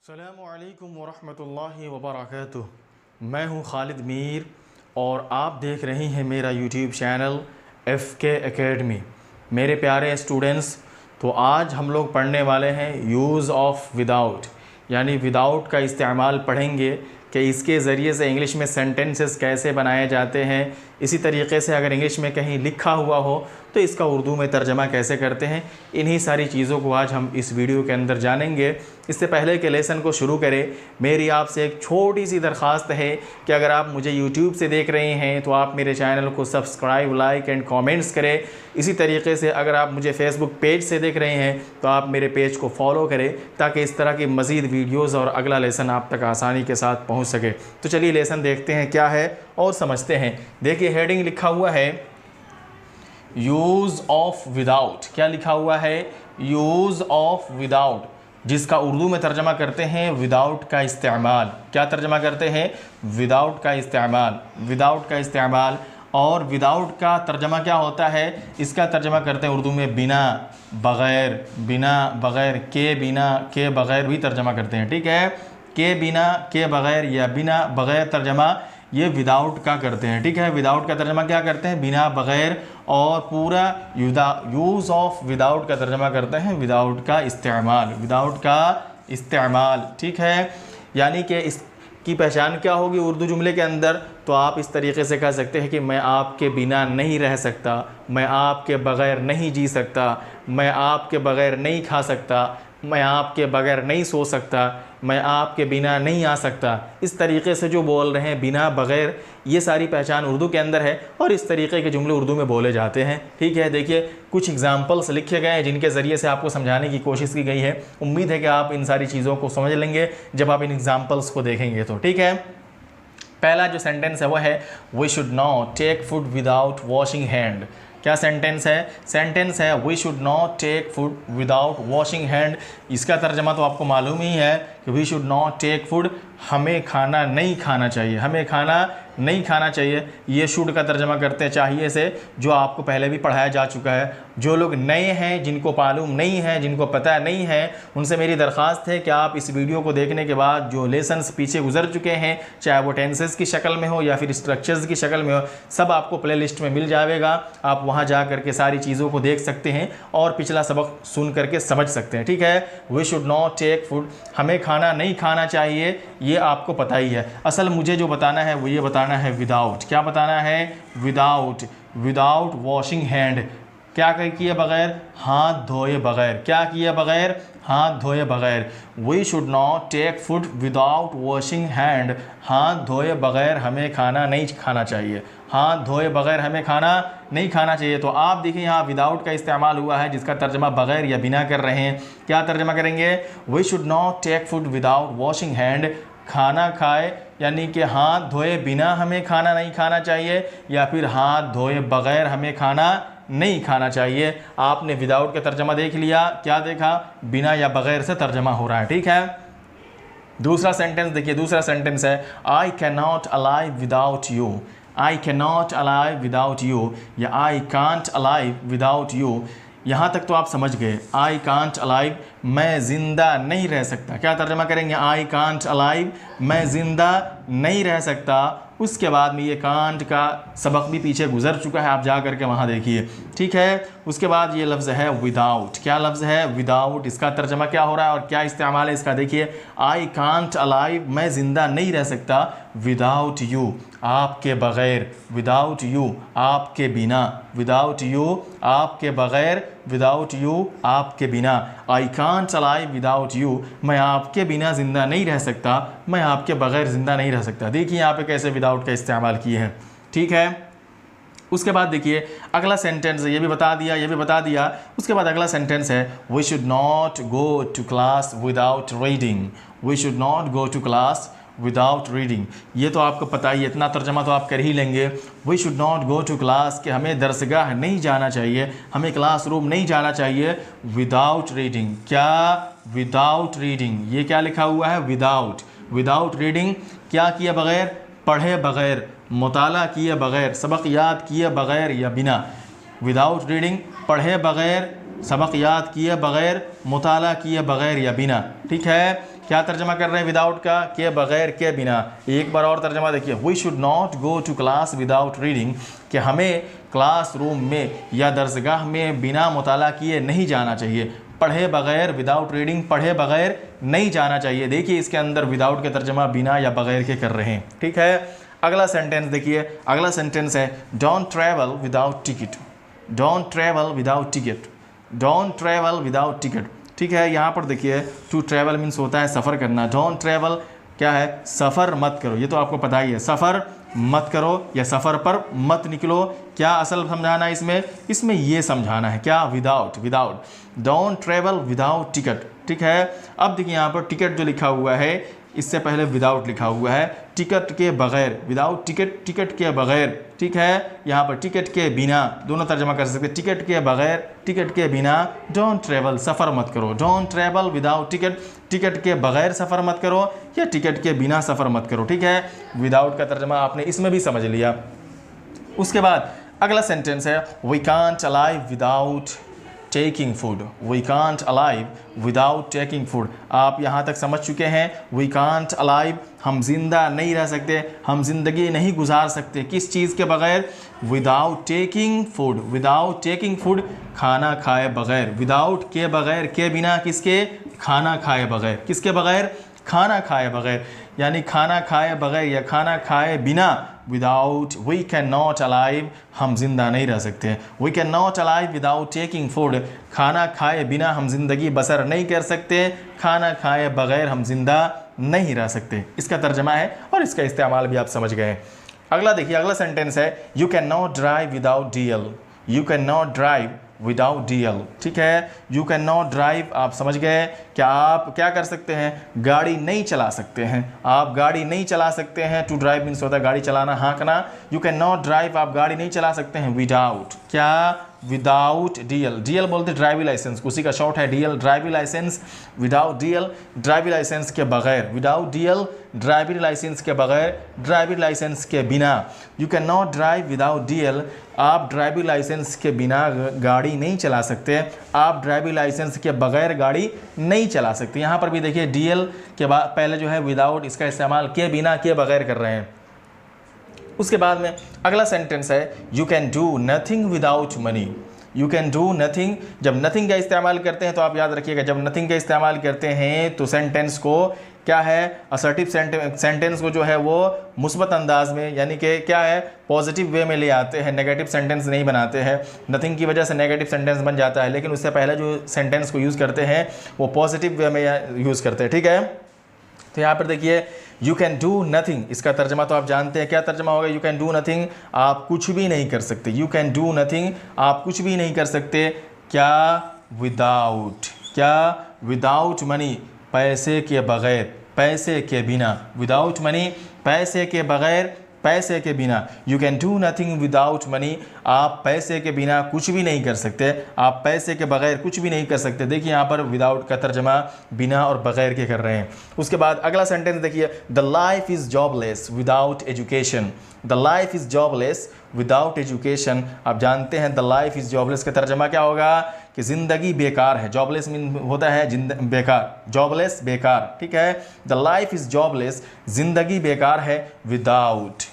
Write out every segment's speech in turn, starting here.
अस्सलामुअलैकुम वरहमतुल्लाहि वबरकातुहू। मैं हूं खालिद मीर और आप देख रहे हैं मेरा यूट्यूब चैनल FK एकेडमी। मेरे प्यारे स्टूडेंट्स, तो आज हम लोग पढ़ने वाले हैं यूज़ ऑफ विदाउट, यानी विदाउट का इस्तेमाल पढ़ेंगे कि इसके ज़रिए से इंग्लिश में सेंटेंसेस कैसे बनाए जाते हैं। इसी तरीके से अगर इंग्लिश में कहीं लिखा हुआ हो तो इसका उर्दू में तर्जमा कैसे करते हैं, इन्हीं सारी चीज़ों को आज हम इस वीडियो के अंदर जानेंगे। इससे पहले के लेसन को शुरू करें, मेरी आपसे एक छोटी सी दरख्वास्त है कि अगर आप मुझे YouTube से देख रहे हैं तो आप मेरे चैनल को सब्सक्राइब, लाइक एंड कमेंट्स करें। इसी तरीके से अगर आप मुझे फेसबुक पेज से देख रहे हैं तो आप मेरे पेज को फॉलो करें ताकि इस तरह की मज़ीद वीडियोज़ और अगला लेसन आप तक आसानी के साथ पहुँच सके। तो चलिए लेसन देखते हैं क्या है और समझते हैं। देखिए हेडिंग लिखा हुआ है यूज़ ऑफ विदाउट। क्या लिखा हुआ है? यूज़ ऑफ विदाउट, जिसका उर्दू में तर्जमा करते हैं विदाउट का इस्तेमाल। क्या तर्जमा करते हैं? विदाउट का इस्तेमाल। विदाउट का इस्तेमाल। और विदाउट का तर्जमा क्या होता है? इसका तर्जमा करते हैं उर्दू में बिना, बग़ैर, बिना, बग़ैर, के बिना, के बग़ैर भी तर्जमा करते हैं। ठीक है, के बिना, के बग़ैर या बिना बग़ैर तर्जमा ये विदाउट का करते हैं। ठीक है, विदाउट का तर्जमा क्या करते हैं? बिना, बग़ैर, और पूरा यूज़ ऑफ विदाउट का तर्जमा करते हैं विदाउट का इस्तेमाल। विदाउट का इस्तेमाल। ठीक है, यानी कि इसकी पहचान क्या होगी उर्दू जुमले के अंदर? तो आप इस तरीके से कह सकते हैं कि मैं आपके बिना नहीं रह सकता, मैं आपके बग़ैर नहीं जी सकता, मैं आपके बग़ैर नहीं खा सकता, मैं आपके बग़ैर नहीं सो सकता, मैं आपके बिना नहीं आ सकता। इस तरीके से जो बोल रहे हैं बिना, बग़ैर, ये सारी पहचान उर्दू के अंदर है और इस तरीके के जुमले उर्दू में बोले जाते हैं। ठीक है, देखिए कुछ एग्जाम्पल्स लिखे गए हैं जिनके ज़रिए से आपको समझाने की कोशिश की गई है। उम्मीद है कि आप इन सारी चीज़ों को समझ लेंगे जब आप इन एग्जाम्पल्स को देखेंगे तो। ठीक है, पहला जो सेंटेंस है वो है we should not take food without washing hand. क्या सेंटेंस है? सेंटेंस है we should not take food without washing hand. इसका तर्जमा तो आपको मालूम ही है कि we should not take food, हमें खाना नहीं खाना चाहिए, हमें खाना नहीं खाना चाहिए। ये शुड का तर्जमा करते हैं चाहिए से, जो आपको पहले भी पढ़ाया जा चुका है। जो लोग नए हैं, जिनको मालूम नहीं है, जिनको पता नहीं है, उनसे मेरी दरख्वास्त है कि आप इस वीडियो को देखने के बाद जो लेसन्स पीछे गुजर चुके हैं, चाहे वो टेंसेस की शक्ल में हो या फिर स्ट्रक्चर्स की शक्ल में हो, सब आपको प्ले लिस्ट में मिल जाएगा। आप वहाँ जा करके सारी चीज़ों को देख सकते हैं और पिछला सबक सुन करके समझ सकते हैं। ठीक है, we should not take food, हमें खाना नहीं खाना चाहिए, ये आपको पता ही है। असल मुझे जो बताना है वो ये बताना है विदाउट। क्या बताना है? Without, without washing hand. क्या किए बगैर? हाथ धोए बगैर। क्या किए बगैर? हाथ धोए बगैर। We should not take food without washing hand, हाथ धोए बगैर हमें खाना नहीं खाना चाहिए, हाथ धोए बगैर हमें खाना नहीं खाना चाहिए। तो आप देखिए यहाँ विदाउट का इस्तेमाल हुआ है जिसका तर्जमा बगैर या बिना कर रहे हैं। क्या तर्जमा करेंगे? We should not take food without washing hand, खाना खाए यानी कि हाथ धोए बिना हमें खाना नहीं खाना चाहिए, या फिर हाथ धोए बगैर हमें खाना नहीं खाना चाहिए। आपने विदाउट का तर्जमा देख लिया, क्या देखा? बिना या बगैर से तर्जमा हो रहा है। ठीक है, दूसरा सेंटेंस देखिए। दूसरा सेंटेंस है I can not alive without you. I can not alive without you या I can't alive without you. यहाँ तक तो आप समझ गए। आई कांट अलाइव, मैं ज़िंदा नहीं रह सकता। क्या तर्जमा करेंगे? आई कांट अलाइव, मैं ज़िंदा नहीं रह सकता। उसके बाद में ये कांट का सबक भी पीछे गुजर चुका है, आप जा करके वहाँ देखिए। ठीक है, उसके बाद ये लफ्ज़ है विदाउट। क्या लफ्ज़ है? विदाउट। इसका तर्जमा क्या हो रहा है और क्या इस्तेमाल है इसका? देखिए, आई कांट अलाइव, मैं ज़िंदा नहीं रह सकता, विदाउट यू, आपके बग़ैर, विदाउट यू, आपके बिना, विदाउट यू, आपके बग़ैर, विदाउट यू, आपके बिना। आई कांट अलाइव विदाउट यू, मैं आपके बिना ज़िंदा नहीं रह सकता, मैं आपके बग़ैर ज़िंदा नहीं रह सकता। देखिए यहाँ पे कैसे विदाउट का इस्तेमाल किए हैं। ठीक है, उसके बाद देखिए अगला सेंटेंस, ये भी बता दिया, ये भी बता दिया। उसके बाद अगला सेंटेंस है we should not go to class without reading. We should not go to class without reading. ये तो आपको पता ही, इतना तर्जमा तो आप कर ही लेंगे। We should not go to class, कि हमें दरसगाह नहीं जाना चाहिए, हमें क्लासरूम नहीं जाना चाहिए, विदाउट रीडिंग। क्या? Without reading. ये क्या लिखा हुआ है? विदाउट। विदाउट रीडिंग, क्या किए बगैर? पढ़े बगैर, मुताला किए बगैर, सबक याद किए बगैर या बिना। विदाउट रीडिंग, पढ़े बगैर, सबक याद किए बगैर, मुताला किए बगैर या बिना। ठीक है, क्या तर्जमा कर रहे हैं विदाउट का? के बगैर, के बिना। एक बार और तर्जमा देखिए, we should not go to class without reading, कि हमें क्लासरूम में या दरसगाह में बिना मुताला किए नहीं जाना चाहिए। पढ़े बगैर, विदाउट रीडिंग, पढ़े बगैर नहीं जाना चाहिए। देखिए इसके अंदर विदाउट के तर्जमा बिना या बगैर के कर रहे हैं, ठीक है। अगला सेंटेंस देखिए, अगला सेंटेंस है don't travel without ticket, don't travel without ticket, don't travel without ticket, ठीक है। यहाँ पर देखिए टू ट्रैवल मीन्स होता है सफ़र करना, डोंट ट्रैवल क्या है? सफ़र मत करो, ये तो आपको पता ही है, सफ़र मत करो या सफ़र पर मत निकलो। क्या असल समझाना है इसमें? इसमें ये समझाना है क्या? Without, without, don't travel without ticket, ठीक है। अब देखिए यहाँ पर टिकट जो लिखा हुआ है, इससे पहले विदाउट लिखा हुआ है, टिकट के बगैर, विदाउट टिकट, टिकट के बगैर, ठीक है। यहाँ पर टिकट के बिना, दोनों तर्जमा कर सकते हैं, टिकट के बगैर, टिकट के बिना, डोंट ट्रैवल, सफ़र मत करो, don't travel without ticket, ticket के बगैर सफ़र मत करो या टिकट के बिना सफ़र मत करो, ठीक है। विदाउट का तर्जमा आपने इसमें भी समझ लिया। उसके बाद अगला सेंटेंस है we can't alive without taking food, we can't alive without taking food. आप यहाँ तक समझ चुके हैं, वी कांट अलाइव, हम जिंदा नहीं रह सकते, हम जिंदगी नहीं गुजार सकते, किस चीज़ के बगैर? Without taking food, without taking food, खाना खाए बगैर, विदाउट के बगैर, के बिना, किसके? खाना खाए बगैर, किसके बगैर? खाना खाए बगैर, यानी खाना खाए बगैर या खाना खाए बिना, without, we can not alive, हम जिंदा नहीं रह सकते, we can not alive without taking food, खाना खाए बिना हम जिंदगी बसर नहीं कर सकते, खाना खाए बगैर हम जिंदा नहीं रह सकते। इसका तर्जमा है और इसका इस्तेमाल भी आप समझ गए। अगला देखिए, अगला सेंटेंस है you can not drive without DL, you can not drive without DL, ठीक है। यू कैन नॉट ड्राइव, आप समझ गए, क्या आप क्या कर सकते हैं? गाड़ी नहीं चला सकते हैं, आप गाड़ी नहीं चला सकते हैं। टू ड्राइव मीन्स होता है गाड़ी चलाना, हाँकना। यू कैन नॉट ड्राइव, आप गाड़ी नहीं चला सकते हैं विदाउट, क्या? विदाउट डीएल, डीएल बोलते ड्राइविंग लाइसेंस, उसी का शॉर्ट है DL, driving licence. Without DL, driving licence के बगैर, विदाउट डीएल, ड्राइविंग लाइसेंस के बगैर, ड्राइविंग लाइसेंस के बिना। You can not drive without DL, आप ड्राइविंग लाइसेंस के बिना गाड़ी नहीं चला सकते, आप ड्राइविंग लाइसेंस के बगैर गाड़ी नहीं चला सकते। यहाँ पर भी देखिए डीएल के बाद पहले जो है विदाउट, इसका इस्तेमाल के बिना, के बगैर कर रहे हैं। उसके बाद में अगला सेंटेंस है you can do nothing without money, you can do nothing. जब नथिंग का इस्तेमाल करते हैं तो आप याद रखिएगा, जब नथिंग का इस्तेमाल करते हैं तो सेंटेंस को क्या है? असर्टिव सेंटेंस को जो है वो मुस्बत अंदाज में, यानी कि क्या है? पॉजिटिव वे में ले आते हैं, नेगेटिव सेंटेंस नहीं बनाते हैं। नथिंग की वजह से नेगेटिव सेंटेंस बन जाता है, लेकिन उससे पहले जो सेंटेंस को यूज़ करते हैं वो पॉजिटिव वे में यूज़ करते हैं, ठीक है। तो यहाँ पर देखिए यू कैन डू नथिंग, इसका तर्जमा तो आप जानते हैं, क्या तर्जमा होगा? यू कैन डू नथिंग, आप कुछ भी नहीं कर सकते। यू कैन डू नथिंग, आप कुछ भी नहीं कर सकते, क्या? विदाउट, क्या? विदाउट मनी, पैसे के बगैर, पैसे के बिना, विदाउट मनी, पैसे के बगैर, पैसे के बिना। You can do nothing without money, आप पैसे के बिना कुछ भी नहीं कर सकते, आप पैसे के बगैर कुछ भी नहीं कर सकते। देखिए यहाँ पर विदाउट का तर्जमा बिना और बगैर के कर रहे हैं। उसके बाद अगला सेंटेंस देखिए, the life is jobless without education, the life is jobless without education. आप जानते हैं द लाइफ इज़ जॉबलेस का तर्जमा क्या होगा? कि ज़िंदगी बेकार है। जॉबलेस मीन होता है बेकार, जॉबलेस बेकार, ठीक है। द लाइफ इज़ जॉबलेस, ज़िंदगी बेकार है, विदाउट,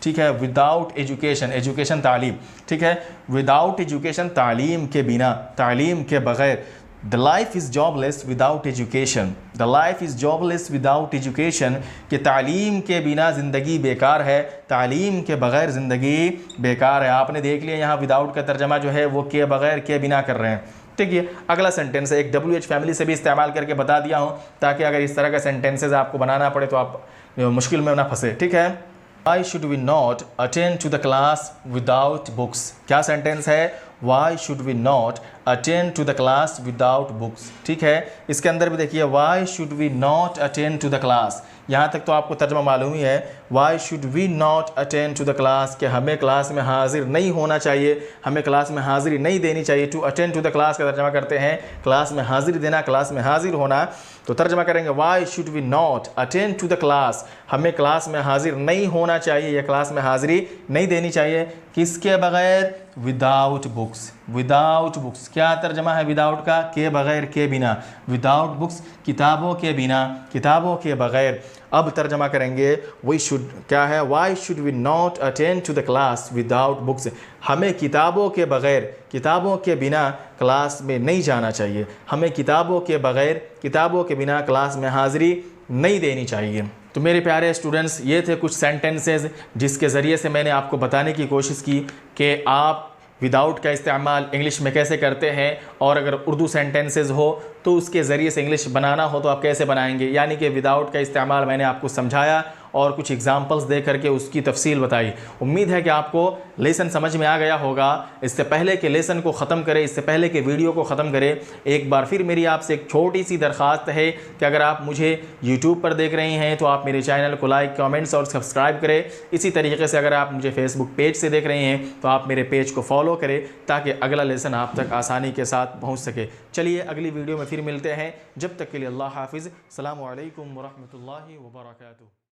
ठीक है, विदाउट एजुकेशन, एजुकेशन तालीम, ठीक है, विदाउट एजुकेशन तालीम के बिना, तालीम के बगैर। The life is jobless without education, the life is jobless without education, कि तालीम के बिना ज़िंदगी बेकार है, तालीम के बगैर ज़िंदगी बेकार है। आपने देख लिया यहाँ विदाउट का तर्जमा जो है वो के बगैर, के बिना कर रहे हैं, ठीक है। अगला सेंटेंस है, एक WH फैमिली से भी इस्तेमाल करके बता दिया हूँ, ताकि अगर इस तरह का सेंटेंसेज आपको बनाना पड़े तो आप मुश्किल में ना फंसे, ठीक है। Why should we not attend to the class without books? क्या सेंटेंस है? Why should we not attend to the class without books? ठीक है, इसके अंदर भी देखिए Why should we not attend to the class? यहाँ तक तो आपको तर्जमा मालूम ही है। Why should we not attend to the class? कि हमें क्लास में हाजिर नहीं होना चाहिए, हमें क्लास में हाजिरी नहीं देनी चाहिए। To attend to the class का तर्जमा करते हैं क्लास में हाजिरी देना, क्लास में हाजिर होना। तो तर्जमा करेंगे Why should we not attend to the class? हमें क्लास में हाजिर नहीं होना चाहिए या क्लास में हाजिरी नहीं देनी चाहिए। किसके बगैर? विदाउट बुक्स, विदाउट बुक्स, क्या तर्जमा है विदाउट का? के बग़ैर, के बिना। विदाउट बुक्स, किताबों के बिना, किताबों के बग़ैर। अब तर्जमा करेंगे वी शुड, क्या है? Why should we not attend to the class without books. हमें किताबों के बग़ैर, किताबों के बिना क्लास में नहीं जाना चाहिए। हमें किताबों के बग़ैर, किताबों के बिना क्लास में हाज़िरी नहीं देनी चाहिए। तो मेरे प्यारे स्टूडेंट्स, ये थे कुछ सेंटेंसेस जिसके ज़रिए से मैंने आपको बताने की कोशिश की कि आप विदाउट का इस्तेमाल इंग्लिश में कैसे करते हैं, और अगर उर्दू सेंटेंसेस हो तो उसके ज़रिए से इंग्लिश बनाना हो तो आप कैसे बनाएंगे। यानी कि विदाउट का इस्तेमाल मैंने आपको समझाया और कुछ एग्जांपल्स दे करके उसकी तफसील बताई। उम्मीद है कि आपको लेसन समझ में आ गया होगा। इससे पहले कि लेसन को ख़त्म करें, इससे पहले कि वीडियो को ख़त्म करें, एक बार फिर मेरी आपसे एक छोटी सी दरख्वास्त है कि अगर आप मुझे यूट्यूब पर देख रहे हैं तो आप मेरे चैनल को लाइक, कमेंट्स और सब्सक्राइब करें। इसी तरीके से अगर आप मुझे फेसबुक पेज से देख रहे हैं तो आप मेरे पेज को फॉलो करें ताकि अगला लेसन आप तक आसानी के साथ पहुँच सके। चलिए अगली वीडियो में फिर मिलते हैं। जब तक के लिए अल्लाह हाफिज़। अस्सलामु अलैकुम व रहमतुल्लाहि व बरकातुहू।